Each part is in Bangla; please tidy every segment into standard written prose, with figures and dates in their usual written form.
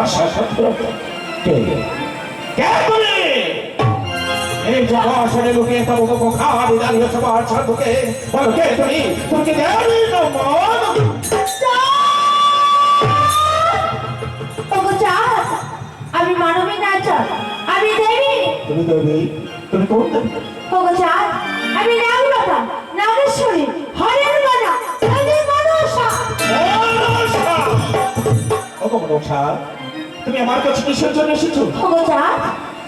আমার শাসত্র কে কে তুমি এই জগৎসরে লোকে তব খাড়ি দাঁড়িয়ে সবার সাধুকে বলো কে তুমি তুমি কি দেবী না মন আমি মানবী না চাঁদ আমি দেবী তুমি দেবী তুমি কোন দেবী ওগো চাঁদ আমি নাগলতা নাগেশ্বরী হরের মানা আমি মনসা ওগো মনসা তুমি আমার কাছে কিসের জন্য এসেছো ওগো চাঁদ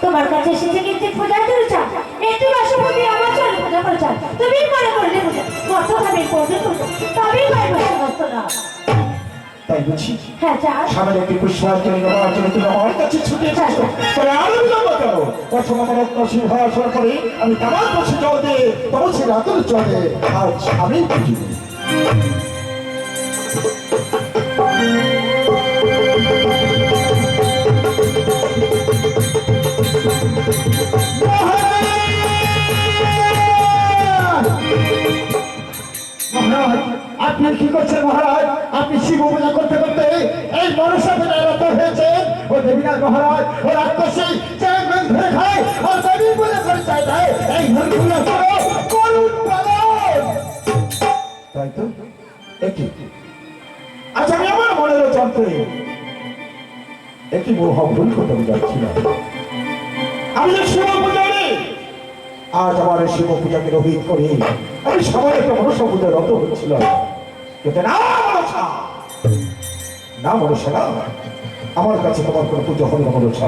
তোমার কাছে এসেছে কিন্তু পূজা করে চাঁদ একটু বাসপতি আমার চলে পূজা করে চাঁদ তুমি মনে করলে পূজা কত ভাবে করবে পূজা তবেই পাইব সমস্ত না তাই বুঝি হ্যাঁ চাঁদ সামনে একটি পুষ্পাঞ্জলি দেওয়ার জন্য তুমি আমার কাছে ছুটে এসেছো তবে আরো বিলম্ব করো প্রথম আমার রত্নশীল হওয়ার পরে আমি তোমার কাছে জল দিয়ে তোমার সে রাতের চলে আজ আমি বুঝি আপনি কি করছেন মহারাজ আপনি শিব পূজা করতে করতে এই মনসা পূজায় রত হয়েছেন ও দেবীনাথ মহারাজ ও রাক্ষসী চেয়ারম্যান ধরে খায় আর দেবী পূজা করে চাই দেয় এই ধর্মগুলো করুন পালন তাই তো একই আজ আমি আমার মনের যন্ত্রে একই মহা ভুল করতে যাচ্ছিলাম আমি যে শিব পূজারি আজ আমার এই শিব পূজাকে রোহিত করে আমি সবাই একটা মনসা পূজায় রত হচ্ছিলাম কিন্তু না মনসা না মনসা না আমার কাছে তোমার কোনো পুজো হবে না মনসা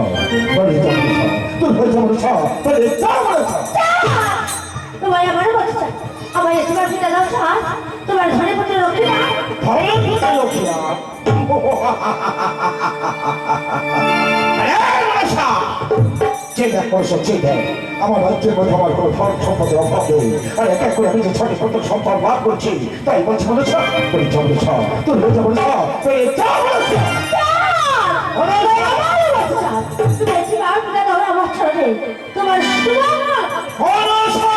বলে যা মনসা তোর হয়ে যা মনসা বলে যা মনসা তোমার আমার বাচ্চা আমার তোমার পিতা দাও চাঁদ তোমার ধরে পুত্র রক্ষী না ধরে পুত্র লক্ষ্মীরা মনসা চিন্তা করছো চিন্তা আমার রাজ্যের মধ্যে আমার কোনো ধন সম্পদের অভাব নেই আর এক এক করে আমি যে ছটি সত্তর সম্পদ লাভ করছি তাই বলছি মনসা বলে যা মনসা তোর হয়ে যা মনসা বলে যা মনসা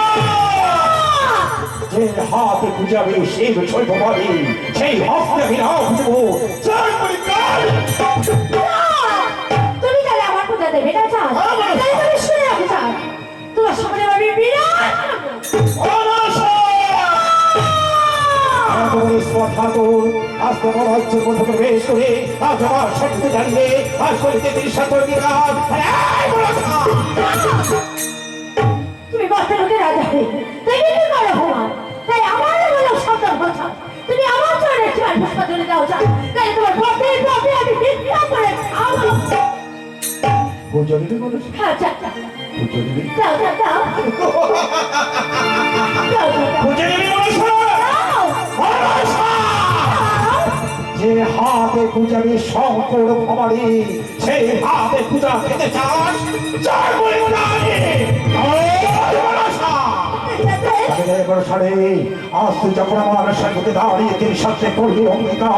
যে হাতে পূজাবে সেই ছয়ব পাবি সেই হস্তে বিরাম দেবো তুমি তাহলে আমার পূজা দেবে না চাঁদ তাই তুমি শুনে রাখো চাঁদ তোমার সামনে আমি বিরাট আজ তোমার রাজ্যের মধ্যে প্রবেশ করে আজ আমার শক্তি জানিয়ে আজ করিতে তুমি বাচ্চা লোকে রাজা হয়ে তাই কি করো ভগবান তাই আমার বলো সাবধান কথা তুমি আমার চলে চার পুষ্পা চলে যাও চাঁদ তাই তোমার পথে পথে আমি ভিক্ষা করে খাবো পুজো দিবি বলো হ্যাঁ চাঁদ পুজো দিবি যাও যাও যাও পুজো দিবি যে হাতে পূজাবি শঙ্কর ভবানী সেই হাতে পূজা খেতে চাস চার বলে আজ তুই যখন আমার সঙ্গে দাঁড়িয়ে তিনি সত্যি করবি অঙ্গীকার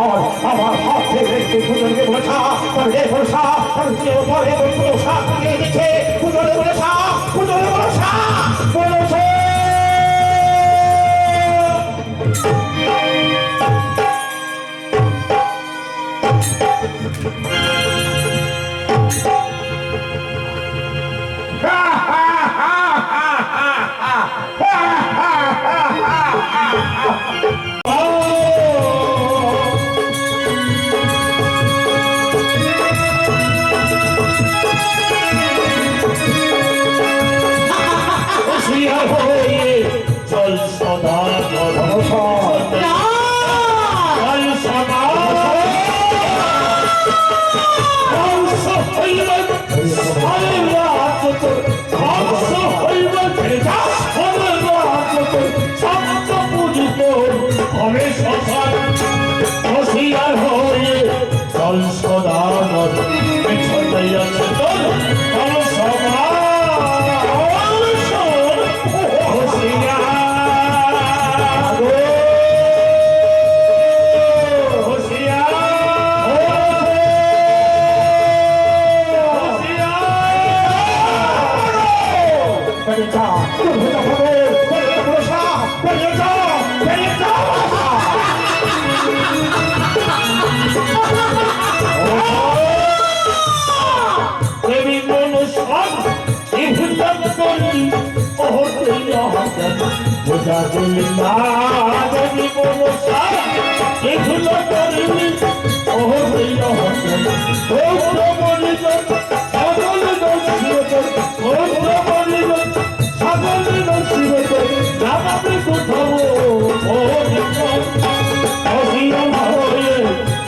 আমার হাত থেকে পুজো দিয়ে বলেছা রে বলেছা পরে পুজো সাপ দিয়ে দিচ্ছে পুজো দিয়ে বলেছা পুজো দিয়ে বলেছা বলেছে চল সদা Pega cá! যাবে না যদি মনসা এগুলো করিনি ও হইল সকল দোষিত সকল দোষিত জানাবে কোথাও ও অভিয়ম হয়ে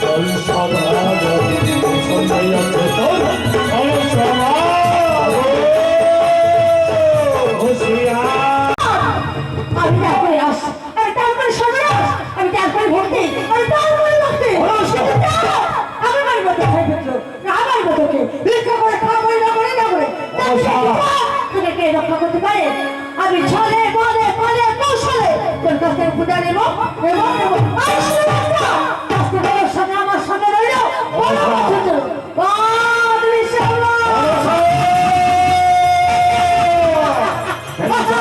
চল সমাজ সন্ধ্যায় আছে তোর সমাজ হুঁশিয়ার আমি তারপরে আস আমি তারপরে সন্ন্যাস আমি তারপরে ভক্তি আমি তারপরে ভক্তি আমার বাড়ির মতো খাই ফেললো না আমার মতোকে ভিক্ষা করে খাওয়া করে না করে না করে তোকে কে রক্ষা করতে পারে আমি ছলে বলে বলে কৌশলে তোর কাছ থেকে পূজা নেব এবং আমি শুনে রাখবো আজকে বড় সামনে আমার সামনে রইল বড় বছর বাদ বিশাল্লাহ কথা